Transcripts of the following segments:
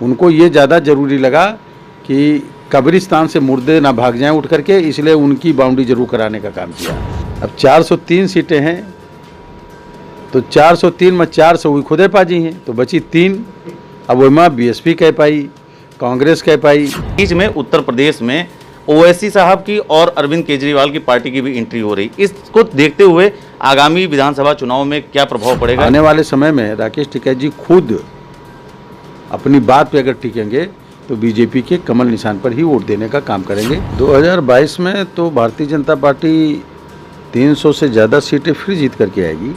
उनको ये ज़्यादा ज़रूरी लगा कि कब्रिस्तान से मुर्दे ना भाग जाएं उठ करके, इसलिए उनकी बाउंड्री जरूर कराने का काम किया। अब 403 सीटें हैं, तो 403 में 400 हुई खुदे पाजी हैं, तो बची 3। अब वह बीएसपी कह पाई, कांग्रेस कह पाई। बीच में उत्तर प्रदेश में ओवैसी साहब की और अरविंद केजरीवाल की पार्टी की भी एंट्री हो रही, इसको देखते हुए आगामी विधानसभा चुनाव में क्या प्रभाव पड़ेगा? आने वाले समय में राकेश टिकैत जी खुद अपनी बात पे अगर टिकेंगे तो बीजेपी के कमल निशान पर ही वोट देने का काम करेंगे। 2022 में तो भारतीय जनता पार्टी 300 से ज़्यादा सीटें फिर जीत करके आएगी।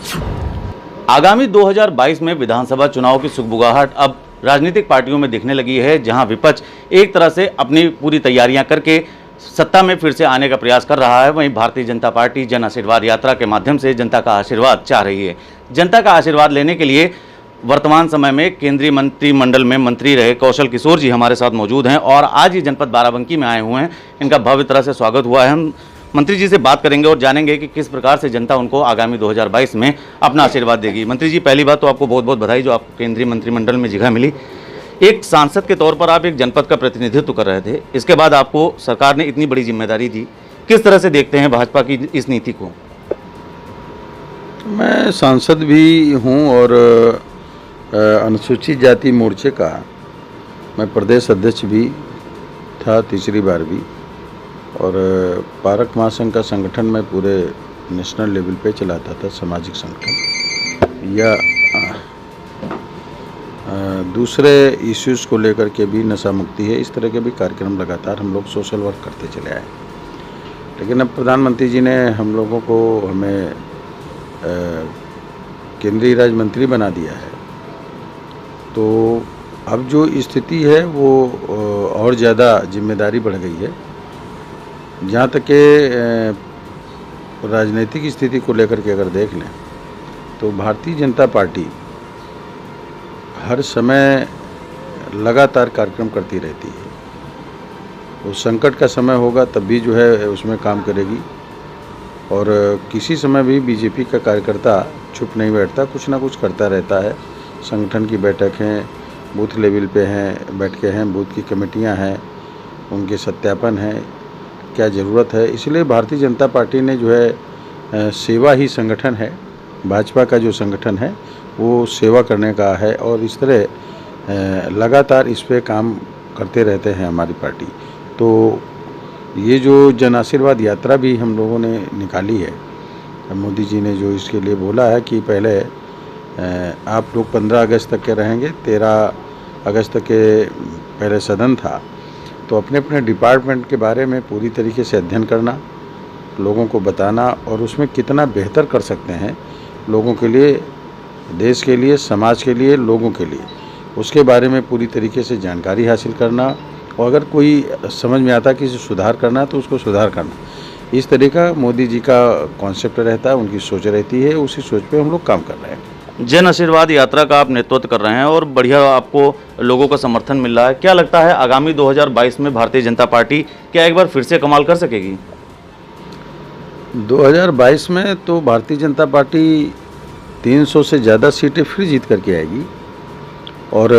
आगामी 2022 में विधानसभा चुनाव की सुगबुगाहट अब राजनीतिक पार्टियों में दिखने लगी है, जहां विपक्ष एक तरह से अपनी पूरी तैयारियां करके सत्ता में फिर से आने का प्रयास कर रहा है। वहीं भारतीय जनता पार्टी जन आशीर्वाद यात्रा के माध्यम से जनता का आशीर्वाद चाह रही है। जनता का आशीर्वाद लेने के लिए वर्तमान समय में केंद्रीय मंत्रिमंडल में मंत्री रहे कौशल किशोर जी हमारे साथ मौजूद हैं और आज ही जनपद बाराबंकी में आए हुए हैं। इनका भव्य तरह से स्वागत हुआ है। हम मंत्री जी से बात करेंगे और जानेंगे कि किस प्रकार से जनता उनको आगामी 2022 में अपना आशीर्वाद देगी। मंत्री जी, पहली बात तो आपको बहुत बहुत बधाई जो आपको केंद्रीय मंत्रिमंडल में जगह मिली। एक सांसद के तौर पर आप एक जनपद का प्रतिनिधित्व कर रहे थे, इसके बाद आपको सरकार ने इतनी बड़ी जिम्मेदारी दी, किस तरह से देखते हैं भाजपा की इस नीति को? मैं सांसद भी हूं और अनुसूचित जाति मोर्चे का मैं प्रदेश अध्यक्ष भी था, तीसरी बार भी, और पारक महासंघ का संगठन मैं पूरे नेशनल लेवल पे चलाता था, सामाजिक संगठन या दूसरे इश्यूज़ को लेकर के भी, नशा मुक्ति है, इस तरह के भी कार्यक्रम लगातार हम लोग सोशल वर्क करते चले आए। लेकिन अब प्रधानमंत्री जी ने हम लोगों को, हमें केंद्रीय राज्य मंत्री बना दिया है, तो अब जो स्थिति है वो और ज़्यादा जिम्मेदारी बढ़ गई है। जहाँ तक के राजनीतिक स्थिति को लेकर के अगर देख लें तो भारतीय जनता पार्टी हर समय लगातार कार्यक्रम करती रहती है। वो संकट का समय होगा तब भी जो है उसमें काम करेगी, और किसी समय भी बीजेपी का कार्यकर्ता चुप नहीं बैठता, कुछ ना कुछ करता रहता है। संगठन की बैठकें बूथ लेवल पे हैं, बैठकें हैं, बूथ की कमेटियां हैं, उनके सत्यापन हैं, क्या ज़रूरत है। इसलिए भारतीय जनता पार्टी ने जो है सेवा ही संगठन है, भाजपा का जो संगठन है वो सेवा करने का है, और इस तरह लगातार इस पे काम करते रहते हैं हमारी पार्टी। तो ये जो जन आशीर्वाद यात्रा भी हम लोगों ने निकाली है, मोदी जी ने जो इसके लिए बोला है कि पहले आप लोग 15 अगस्त तक के रहेंगे, 13 अगस्त तक के पहले सदन था, तो अपने अपने डिपार्टमेंट के बारे में पूरी तरीके से अध्ययन करना, लोगों को बताना और उसमें कितना बेहतर कर सकते हैं लोगों के लिए, देश के लिए, समाज के लिए, लोगों के लिए, उसके बारे में पूरी तरीके से जानकारी हासिल करना, और अगर कोई समझ में आता कि इसे सुधार करना तो उसको सुधार करना। इस तरह का मोदी जी का कॉन्सेप्ट रहता है, उनकी सोच रहती है, उसी सोच पे हम लोग काम कर रहे हैं। जन आशीर्वाद यात्रा का आप नेतृत्व कर रहे हैं और बढ़िया आपको लोगों का समर्थन मिल रहा है। क्या लगता है आगामी 2022 में भारतीय जनता पार्टी क्या एक बार फिर से कमाल कर सकेगी? 2022 में तो भारतीय जनता पार्टी 300 से ज़्यादा सीटें फिर जीत करके आएगी, और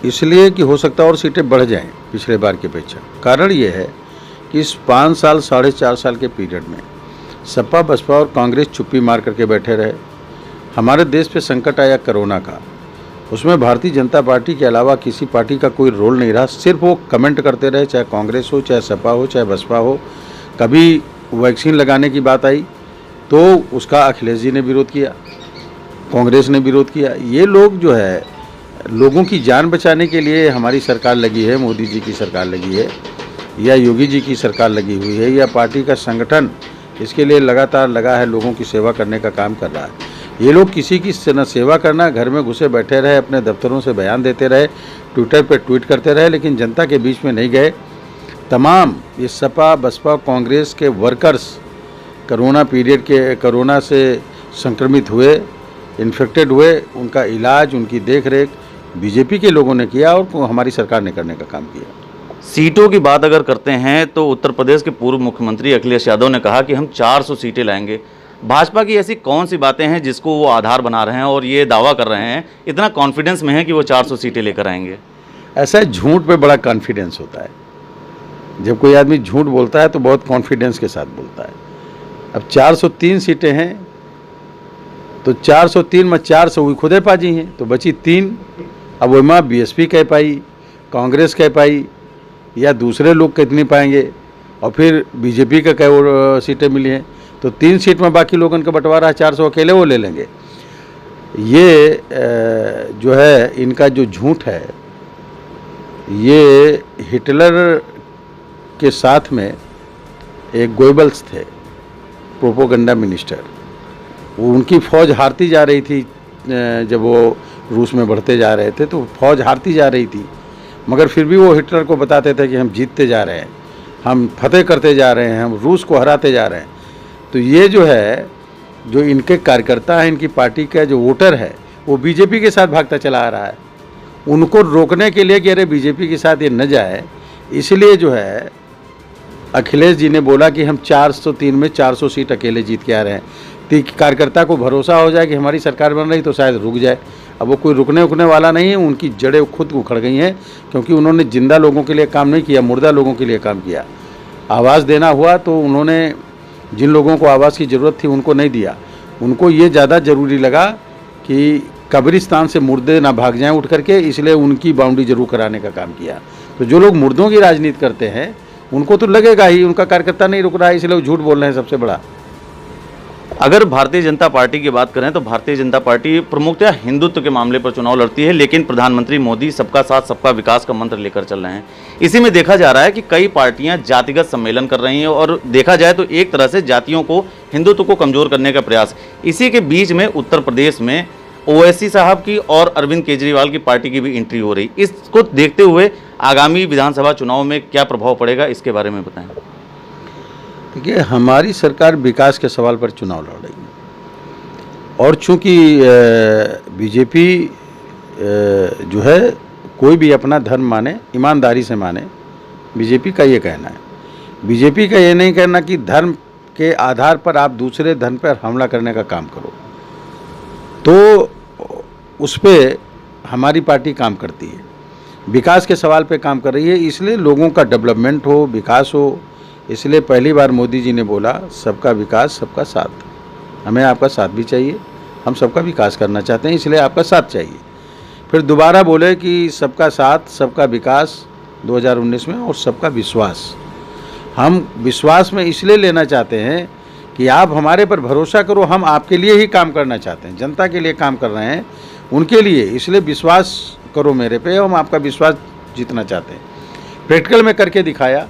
इसलिए कि हो सकता है और सीटें बढ़ जाएं पिछले बार की अपेक्षा। कारण ये है कि इस 5 साल, 4.5 साल के पीरियड में सपा, बसपा और कांग्रेस चुप्पी मार करके बैठे रहे। हमारे देश पे संकट आया कोरोना का, उसमें भारतीय जनता पार्टी के अलावा किसी पार्टी का कोई रोल नहीं रहा, सिर्फ वो कमेंट करते रहे, चाहे कांग्रेस हो, चाहे सपा हो, चाहे बसपा हो। कभी वैक्सीन लगाने की बात आई तो उसका अखिलेश जी ने विरोध किया, कांग्रेस ने विरोध किया। ये लोग जो है लोगों की जान बचाने के लिए हमारी सरकार लगी है, मोदी जी की सरकार लगी है, या योगी जी की सरकार लगी हुई है, या पार्टी का संगठन इसके लिए लगातार लगा है, लोगों की सेवा करने का काम कर रहा है। ये लोग किसी की न सेवा करना, घर में घुसे बैठे रहे, अपने दफ्तरों से बयान देते रहे, ट्विटर पर ट्वीट करते रहे, लेकिन जनता के बीच में नहीं गए। तमाम ये सपा, बसपा, कांग्रेस के वर्कर्स कोरोना पीरियड के, कोरोना से संक्रमित हुए, इन्फेक्टेड हुए, उनका इलाज, उनकी देखरेख बीजेपी के लोगों ने किया और हमारी सरकार ने करने का काम किया। सीटों की बात अगर करते हैं तो उत्तर प्रदेश के पूर्व मुख्यमंत्री अखिलेश यादव ने कहा कि हम 400 सीटें लाएंगे। भाजपा की ऐसी कौन सी बातें हैं जिसको वो आधार बना रहे हैं और ये दावा कर रहे हैं, इतना कॉन्फिडेंस में है कि वो 400 सीटें लेकर आएंगे? ऐसा है, झूठ पे बड़ा कॉन्फिडेंस होता है। जब कोई आदमी झूठ बोलता है तो बहुत कॉन्फिडेंस के साथ बोलता है। अब 403 सीटें हैं तो 403 में 400 हुई खुदे पाजी हैं, तो बची 3। अब वो माँ बीएसपी कह पाई, कांग्रेस कह पाई, या दूसरे लोग कितनी पाएंगे, और फिर बीजेपी का कई सीटें मिली हैं, तो 3 सीट में बाकी लोगों का बंटवारा है, 400 अकेले वो ले लेंगे। ये जो है इनका जो झूठ है, ये हिटलर के साथ में एक गोएबल्स थे, प्रोपोगंडा मिनिस्टर, वो उनकी फ़ौज हारती जा रही थी। जब वो रूस में बढ़ते जा रहे थे तो फ़ौज हारती जा रही थी, मगर फिर भी वो हिटलर को बताते थे कि हम जीतते जा रहे हैं, हम फतेह करते जा रहे हैं, हम रूस को हराते जा रहे हैं। तो ये जो है, जो इनके कार्यकर्ता हैं, इनकी पार्टी का जो वोटर है, वो बीजेपी के साथ भागता चला आ रहा है। उनको रोकने के लिए कि अरे बीजेपी के साथ ये न जाए, इसलिए जो है अखिलेश जी ने बोला कि हम 403 में 400 सीट अकेले जीत के आ रहे हैं। तो कार्यकर्ता को भरोसा हो जाए कि हमारी सरकार बन रही तो शायद रुक जाए। अब वो कोई रुकने वाला नहीं है, उनकी जड़ें खुद उखड़ गई हैं, क्योंकि उन्होंने जिंदा लोगों के लिए काम नहीं किया, मुर्दा लोगों के लिए काम किया। आवाज़ देना हुआ तो उन्होंने जिन लोगों को आवाज़ की ज़रूरत थी उनको नहीं दिया। उनको ये ज़्यादा ज़रूरी लगा कि कब्रिस्तान से मुर्दे ना भाग जाएं उठ करके, इसलिए उनकी बाउंड्री जरूर कराने का काम किया। तो जो लोग मुर्दों की राजनीति करते हैं उनको तो लगेगा ही उनका कार्यकर्ता नहीं रुक रहा है, इसलिए वो झूठ बोल रहे हैं सबसे बड़ा। अगर भारतीय जनता पार्टी की बात करें तो भारतीय जनता पार्टी प्रमुखतः हिंदुत्व के मामले पर चुनाव लड़ती है, लेकिन प्रधानमंत्री मोदी सबका साथ सबका विकास का मंत्र लेकर चल रहे हैं। इसी में देखा जा रहा है कि कई पार्टियां जातिगत सम्मेलन कर रही हैं और देखा जाए तो एक तरह से जातियों को, हिंदुत्व को कमजोर करने का प्रयास। इसी के बीच में उत्तर प्रदेश में ओवैसी साहब की और अरविंद केजरीवाल की पार्टी की भी एंट्री हो रही। इसको देखते हुए आगामी विधानसभा चुनाव में क्या प्रभाव पड़ेगा, इसके बारे में बताएं। देखिए, हमारी सरकार विकास के सवाल पर चुनाव लड़ रही है, और चूंकि बीजेपी जो है कोई भी अपना धर्म माने, ईमानदारी से माने, बीजेपी का ये कहना है। बीजेपी का ये नहीं कहना कि धर्म के आधार पर आप दूसरे धर्म पर हमला करने का काम करो, तो उस पर हमारी पार्टी काम करती है। विकास के सवाल पे काम कर रही है, इसलिए लोगों का डेवलपमेंट हो, विकास हो। इसलिए पहली बार मोदी जी ने बोला सबका विकास सबका साथ, हमें आपका साथ भी चाहिए, हम सबका विकास करना चाहते हैं, इसलिए आपका साथ चाहिए। फिर दोबारा बोले कि सबका साथ सबका विकास 2019 में, और सबका विश्वास। हम विश्वास में इसलिए लेना चाहते हैं कि आप हमारे पर भरोसा करो, हम आपके लिए ही काम करना चाहते हैं, जनता के लिए काम कर रहे हैं, उनके लिए, इसलिए विश्वास करो मेरे पे, हम आपका विश्वास जीतना चाहते हैं। प्रैक्टिकल में करके दिखाया,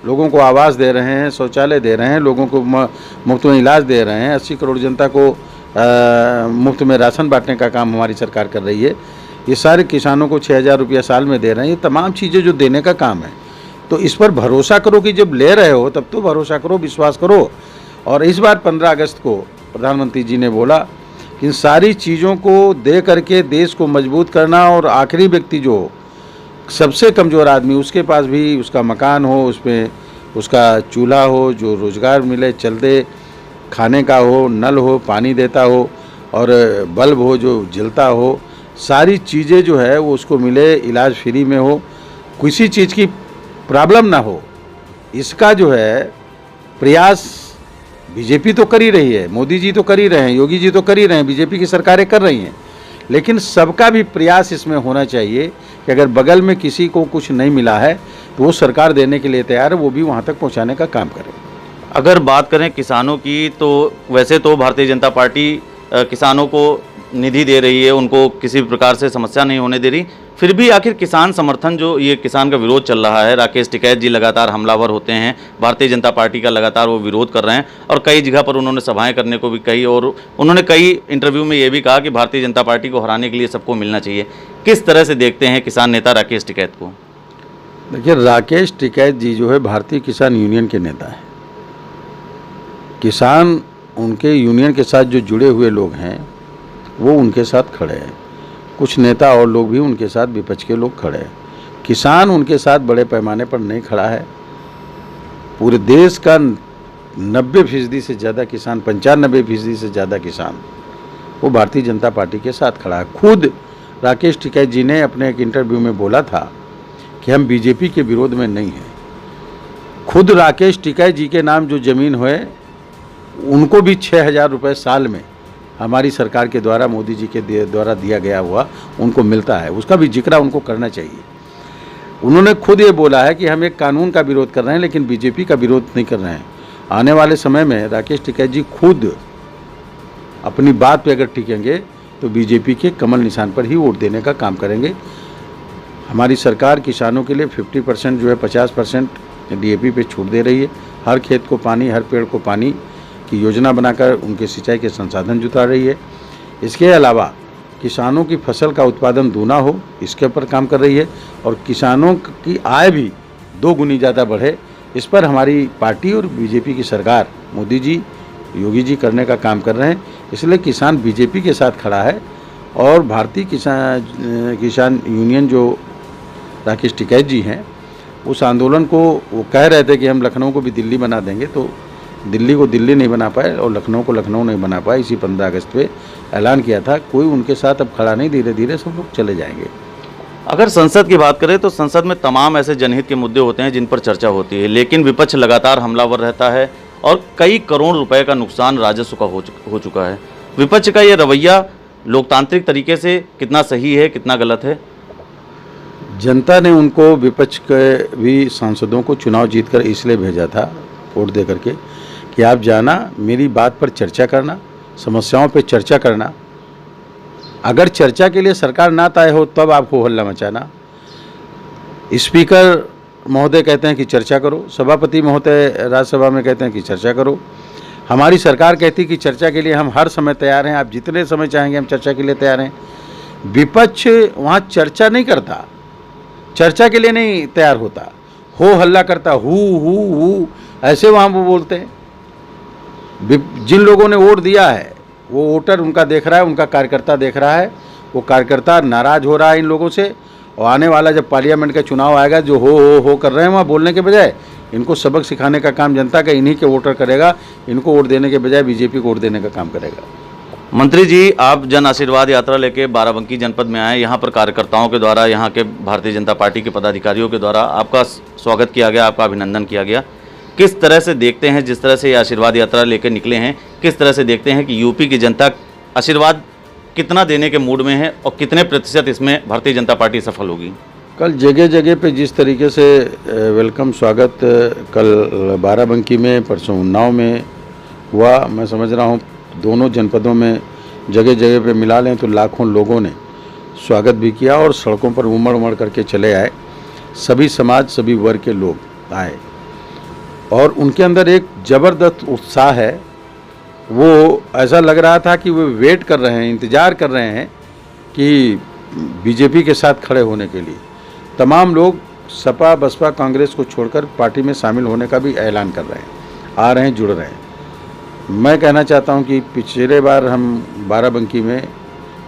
लोगों को आवास दे रहे हैं, शौचालय दे रहे हैं, लोगों को मुफ्त में इलाज दे रहे हैं, 80 करोड़ जनता को मुफ्त में राशन बांटने का काम हमारी सरकार कर रही है। ये सारे किसानों को 6,000 रुपया साल में दे रहे हैं। ये तमाम चीज़ें जो देने का काम है, तो इस पर भरोसा करो कि जब ले रहे हो तब तो भरोसा करो, विश्वास करो। और इस बार 15 अगस्त को प्रधानमंत्री जी ने बोला कि इन सारी चीज़ों को दे करके देश को मजबूत करना, और आखिरी व्यक्ति जो सबसे कमज़ोर आदमी, उसके पास भी उसका मकान हो, उसमें उसका चूल्हा हो, जो रोज़गार मिले, चलते खाने का हो, नल हो, पानी देता हो, और बल्ब हो जो जलता हो, सारी चीज़ें जो है वो उसको मिले, इलाज फ्री में हो, किसी चीज़ की प्रॉब्लम ना हो। इसका जो है प्रयास बीजेपी तो कर ही रही है, मोदी जी तो कर ही रहे हैं, योगी जी तो कर ही रहे हैं, बीजेपी की सरकारें कर रही हैं, लेकिन सबका भी प्रयास इसमें होना चाहिए कि अगर बगल में किसी को कुछ नहीं मिला है तो वो सरकार देने के लिए तैयार है, वो भी वहाँ तक पहुँचाने का काम करे। अगर बात करें किसानों की, तो वैसे तो भारतीय जनता पार्टी किसानों को निधि दे रही है, उनको किसी प्रकार से समस्या नहीं होने दे रही, फिर भी आखिर किसान समर्थन, जो ये किसान का विरोध चल रहा है, राकेश टिकैत जी लगातार हमलावर होते हैं, भारतीय जनता पार्टी का लगातार वो विरोध कर रहे हैं, और कई जगह पर उन्होंने सभाएं करने को भी कही, और उन्होंने कई इंटरव्यू में ये भी कहा कि भारतीय जनता पार्टी को हराने के लिए सबको मिलना चाहिए। किस तरह से देखते हैं किसान नेता राकेश टिकैत को? देखिए, राकेश टिकैत जी जो है भारतीय किसान यूनियन के नेता हैं। किसान, उनके यूनियन के साथ जो जुड़े हुए लोग हैं वो उनके साथ खड़े हैं, कुछ नेता और लोग भी उनके साथ, विपक्ष के लोग खड़े हैं। किसान उनके साथ बड़े पैमाने पर नहीं खड़ा है। पूरे देश का 90% से ज़्यादा किसान, 95% से ज़्यादा किसान वो भारतीय जनता पार्टी के साथ खड़ा है। खुद राकेश टिकैत जी ने अपने एक इंटरव्यू में बोला था कि हम बीजेपी के विरोध में नहीं हैं। खुद राकेश टिकैत जी के नाम जो ज़मीन हुए उनको भी 6,000 रुपये साल में हमारी सरकार के द्वारा, मोदी जी के द्वारा दिया गया हुआ उनको मिलता है, उसका भी जिक्र उनको करना चाहिए। उन्होंने खुद ये बोला है कि हम एक कानून का विरोध कर रहे हैं लेकिन बीजेपी का विरोध नहीं कर रहे हैं। आने वाले समय में राकेश टिकैत जी खुद अपनी बात पे अगर टिकेंगे तो बीजेपी के कमल निशान पर ही वोट देने का काम करेंगे। हमारी सरकार किसानों के लिए 50% जो है 50% DAP पे छूट दे रही है। हर खेत को पानी, हर पेड़ को पानी की योजना बनाकर उनके सिंचाई के संसाधन जुटा रही है। इसके अलावा किसानों की फसल का उत्पादन दूना हो, इसके ऊपर काम कर रही है और किसानों की आय भी 2 गुनी ज़्यादा बढ़े, इस पर हमारी पार्टी और बीजेपी की सरकार, मोदी जी, योगी जी करने का काम कर रहे हैं। इसलिए किसान बीजेपी के साथ खड़ा है और भारतीय किसान यूनियन जो राकेश टिकैत जी हैं, उस आंदोलन को वो कह रहे थे कि हम लखनऊ को भी दिल्ली बना देंगे, तो दिल्ली को दिल्ली नहीं बना पाए और लखनऊ को लखनऊ नहीं बना पाए। इसी 15 अगस्त पे ऐलान किया था, कोई उनके साथ अब खड़ा नहीं, धीरे धीरे सब लोग चले जाएंगे। अगर संसद की बात करें तो संसद में तमाम ऐसे जनहित के मुद्दे होते हैं जिन पर चर्चा होती है, लेकिन विपक्ष लगातार हमलावर रहता है और कई करोड़ रुपए का नुकसान राजस्व का हो चुका है। विपक्ष का ये रवैया लोकतांत्रिक तरीके से कितना सही है, कितना गलत है? जनता ने उनको, विपक्ष के भी सांसदों को चुनाव जीतकर इसलिए भेजा था वोट दे करके कि आप जाना, मेरी बात पर चर्चा करना, समस्याओं पर चर्चा करना। अगर चर्चा के लिए सरकार ना तय हो तब आपको हल्ला मचाना। स्पीकर महोदय कहते हैं कि चर्चा करो, सभापति महोदय राज्यसभा में कहते हैं कि चर्चा करो। हमारी सरकार कहती कि चर्चा के लिए हम हर समय तैयार हैं, आप जितने समय चाहेंगे हम चर्चा के लिए तैयार हैं। विपक्ष वहाँ चर्चा नहीं करता, चर्चा के लिए नहीं तैयार होता, हो हल्ला करता, हु ऐसे वहाँ वो बोलते हैं। जिन लोगों ने वोट दिया है वो वोटर उनका देख रहा है, उनका कार्यकर्ता देख रहा है, वो कार्यकर्ता नाराज़ हो रहा है इन लोगों से। और आने वाला जब पार्लियामेंट का चुनाव आएगा, जो हो कर रहे हैं वहाँ बोलने के बजाय इनको सबक सिखाने का काम जनता का इन्हीं के वोटर करेगा। इनको वोट देने के बजाय बीजेपी को वोट देने का काम करेगा। मंत्री जी, आप जन आशीर्वाद यात्रा लेके बाराबंकी जनपद में आए। यहाँ पर कार्यकर्ताओं के द्वारा, यहाँ के भारतीय जनता पार्टी के पदाधिकारियों के द्वारा आपका स्वागत किया गया, आपका अभिनंदन किया गया। किस तरह से देखते हैं, जिस तरह से ये आशीर्वाद यात्रा लेकर निकले हैं, किस तरह से देखते हैं कि यूपी की जनता आशीर्वाद कितना देने के मूड में है और कितने प्रतिशत इसमें भारतीय जनता पार्टी सफल होगी? कल जगह जगह पे जिस तरीके से वेलकम स्वागत कल बाराबंकी में, परसों उन्नाव में हुआ, मैं समझ रहा हूँ दोनों जनपदों में जगह जगह पे मिला लें तो लाखों लोगों ने स्वागत भी किया और सड़कों पर उमड़ करके चले आए। सभी समाज, सभी वर्ग के लोग आए और उनके अंदर एक ज़बरदस्त उत्साह है। वो ऐसा लग रहा था कि वो वेट कर रहे हैं, इंतज़ार कर रहे हैं कि बीजेपी के साथ खड़े होने के लिए। तमाम लोग सपा, बसपा, कांग्रेस को छोड़कर पार्टी में शामिल होने का भी ऐलान कर रहे हैं, आ रहे हैं, जुड़ रहे हैं। मैं कहना चाहता हूं कि पिछले बार हम बाराबंकी में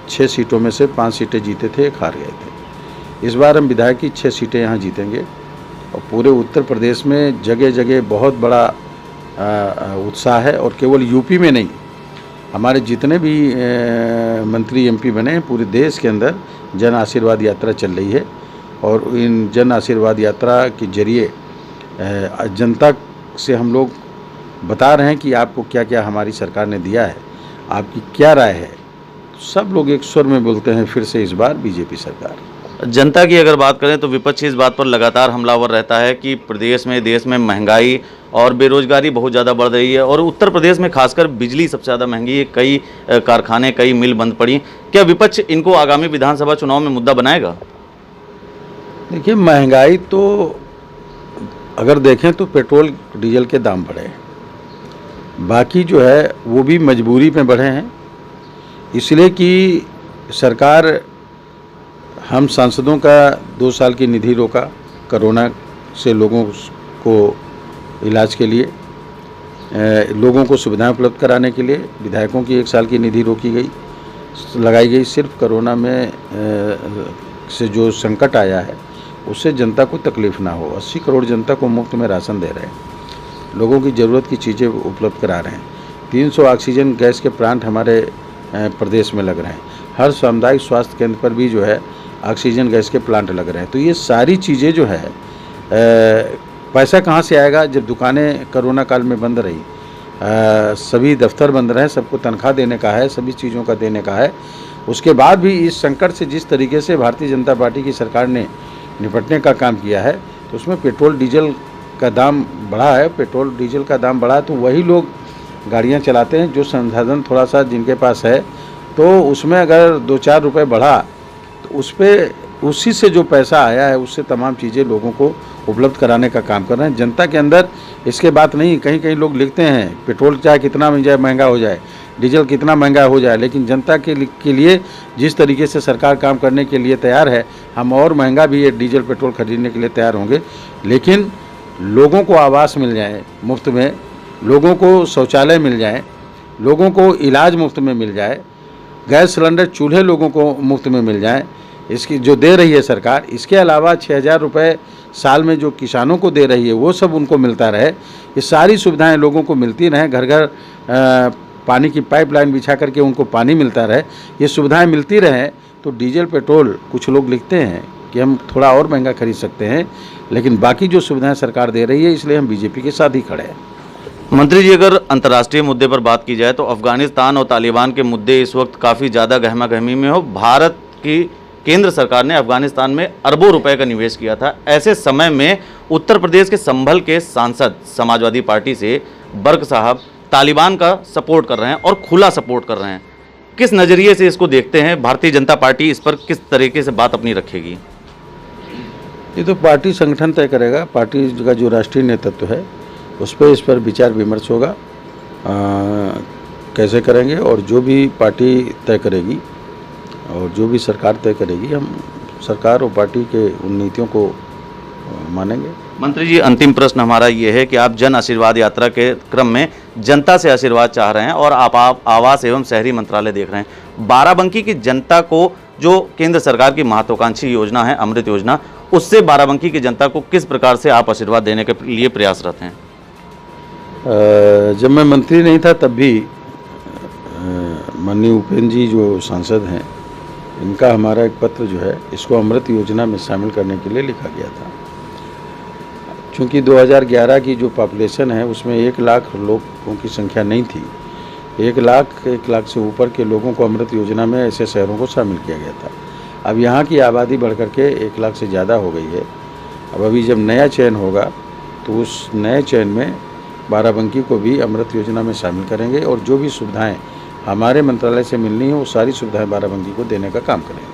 6 सीटों में से 5 सीटें जीते थे, 1 हार गए थे। इस बार हम विधायक की 6 सीटें यहाँ जीतेंगे और पूरे उत्तर प्रदेश में जगह जगह बहुत बड़ा उत्साह है। और केवल यूपी में नहीं, हमारे जितने भी मंत्री MP बने हैं, पूरे देश के अंदर जन आशीर्वाद यात्रा चल रही है और इन जन आशीर्वाद यात्रा के जरिए जनता से हम लोग बता रहे हैं कि आपको क्या क्या हमारी सरकार ने दिया है, आपकी क्या राय है। सब लोग एक स्वर में बोलते हैं फिर से इस बार बीजेपी सरकार। जनता की अगर बात करें तो विपक्ष इस बात पर लगातार हमलावर रहता है कि प्रदेश में, देश में महंगाई और बेरोजगारी बहुत ज़्यादा बढ़ रही है और उत्तर प्रदेश में खासकर बिजली सबसे ज़्यादा महंगी है। कई कारखाने, कई मिल बंद पड़ी। क्या विपक्ष इनको आगामी विधानसभा चुनाव में मुद्दा बनाएगा? देखिए, महंगाई तो अगर देखें तो पेट्रोल डीजल के दाम बढ़े हैं, बाकी जो है वो भी मजबूरी में बढ़े हैं। इसलिए कि सरकार, हम सांसदों का 2 साल की निधि रोका कोरोना से लोगों को इलाज के लिए, लोगों को सुविधाएं उपलब्ध कराने के लिए। विधायकों की 1 साल की निधि रोकी गई, लगाई गई। सिर्फ कोरोना में से जो संकट आया है उससे जनता को तकलीफ़ ना हो। 80 करोड़ जनता को मुफ्त में राशन दे रहे हैं, लोगों की ज़रूरत की चीज़ें उपलब्ध करा रहे हैं। 300 ऑक्सीजन गैस के प्लांट हमारे प्रदेश में लग रहे हैं। हर सामुदायिक स्वास्थ्य केंद्र पर भी जो है ऑक्सीजन गैस के प्लांट लग रहे हैं। तो ये सारी चीज़ें जो है पैसा कहाँ से आएगा जब दुकानें कोरोना काल में बंद रही, सभी दफ्तर बंद रहे, सबको तनख्वाह देने का है, सभी चीज़ों का देने का है। उसके बाद भी इस संकट से जिस तरीके से भारतीय जनता पार्टी की सरकार ने निपटने का काम किया है, तो उसमें पेट्रोल डीजल का दाम बढ़ा है। पेट्रोल डीजल का दाम बढ़ा है तो वही लोग गाड़ियां चलाते हैं जो संसाधन थोड़ा सा जिनके पास है, तो उसमें अगर 2-4 रुपये बढ़ा तो उस पर उसी से जो पैसा आया है उससे तमाम चीज़ें लोगों को उपलब्ध कराने का काम कर रहे हैं। जनता के अंदर इसके बात नहीं, कहीं कहीं लोग लिखते हैं पेट्रोल चाहे कितना महंगा हो जाए, डीजल कितना महंगा हो जाए, लेकिन जनता के लिए जिस तरीके से सरकार काम करने के लिए तैयार है, हम और महंगा भी ये डीजल पेट्रोल खरीदने के लिए तैयार होंगे। लेकिन लोगों को आवास मिल जाए मुफ्त में, लोगों को शौचालय मिल जाए, लोगों को इलाज मुफ्त में मिल जाए, गैस सिलेंडर चूल्हे लोगों को मुफ्त में मिल जाए, इसकी जो दे रही है सरकार। इसके अलावा 6,000 रुपये साल में जो किसानों को दे रही है वो सब उनको मिलता रहे। ये सारी सुविधाएं लोगों को मिलती रहें, घर घर पानी की पाइपलाइन बिछा करके उनको पानी मिलता रहे, ये सुविधाएं मिलती रहें। तो डीजल पेट्रोल कुछ लोग लिखते हैं कि हम थोड़ा और महंगा खरीद सकते हैं, लेकिन बाकी जो सुविधाएं सरकार दे रही है, इसलिए हम बीजेपी के साथ ही खड़े हैं। मंत्री जी, अगर अंतर्राष्ट्रीय मुद्दे पर बात की जाए तो अफगानिस्तान और तालिबान के मुद्दे इस वक्त काफ़ी ज़्यादा गहमा गहमी में हो। भारत की केंद्र सरकार ने अफगानिस्तान में अरबों रुपए का निवेश किया था। ऐसे समय में उत्तर प्रदेश के संभल के सांसद समाजवादी पार्टी से बर्क साहब तालिबान का सपोर्ट कर रहे हैं और खुला सपोर्ट कर रहे हैं। किस नज़रिए से इसको देखते हैं? भारतीय जनता पार्टी इस पर किस तरीके से बात अपनी रखेगी? ये तो पार्टी संगठन तय करेगा। पार्टी का जो राष्ट्रीय नेतृत्व है उस पर विचार विमर्श होगा, कैसे करेंगे, और जो भी पार्टी तय करेगी और जो भी सरकार तय करेगी, हम सरकार और पार्टी के उन नीतियों को मानेंगे। मंत्री जी, अंतिम प्रश्न हमारा ये है कि आप जन आशीर्वाद यात्रा के क्रम में जनता से आशीर्वाद चाह रहे हैं और आप आवास एवं शहरी मंत्रालय देख रहे हैं। बाराबंकी की जनता को जो केंद्र सरकार की महत्वाकांक्षी योजना है अमृत योजना, उससे बाराबंकी की जनता को किस प्रकार से आप आशीर्वाद देने के लिए प्रयासरत हैं? जब मैं मंत्री नहीं था तब भी माननीय उपेंद्र जी जो सांसद हैं, इनका हमारा एक पत्र जो है इसको अमृत योजना में शामिल करने के लिए लिखा गया था। चूँकि 2011 की जो पॉपुलेशन है उसमें 1 लाख लोगों की संख्या नहीं थी। 1 लाख से ऊपर के लोगों को अमृत योजना में ऐसे शहरों को शामिल किया गया था। अब यहाँ की आबादी बढ़ करके 1 लाख से ज़्यादा हो गई है। अब अभी जब नया चयन होगा तो उस नए चयन में बाराबंकी को भी अमृत योजना में शामिल करेंगे और जो भी सुविधाएं हमारे मंत्रालय से मिलनी है वो सारी सुविधाएं बाराबंकी को देने का काम करेंगे।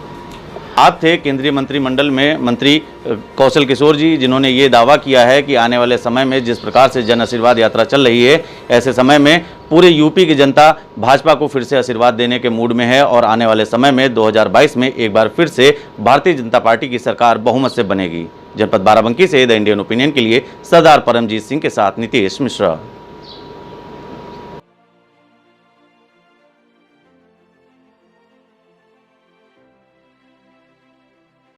आप थे केंद्रीय मंत्रिमंडल में मंत्री कौशल किशोर जी, जिन्होंने ये दावा किया है कि आने वाले समय में जिस प्रकार से जन आशीर्वाद यात्रा चल रही है, ऐसे समय में पूरे यूपी की जनता भाजपा को फिर से आशीर्वाद देने के मूड में है और आने वाले समय में 2022 में एक बार फिर से भारतीय जनता पार्टी की सरकार बहुमत से बनेगी। जनपद बाराबंकी से द इंडियन ओपिनियन के लिए सरदार परमजीत सिंह के साथ नीतीश मिश्रा।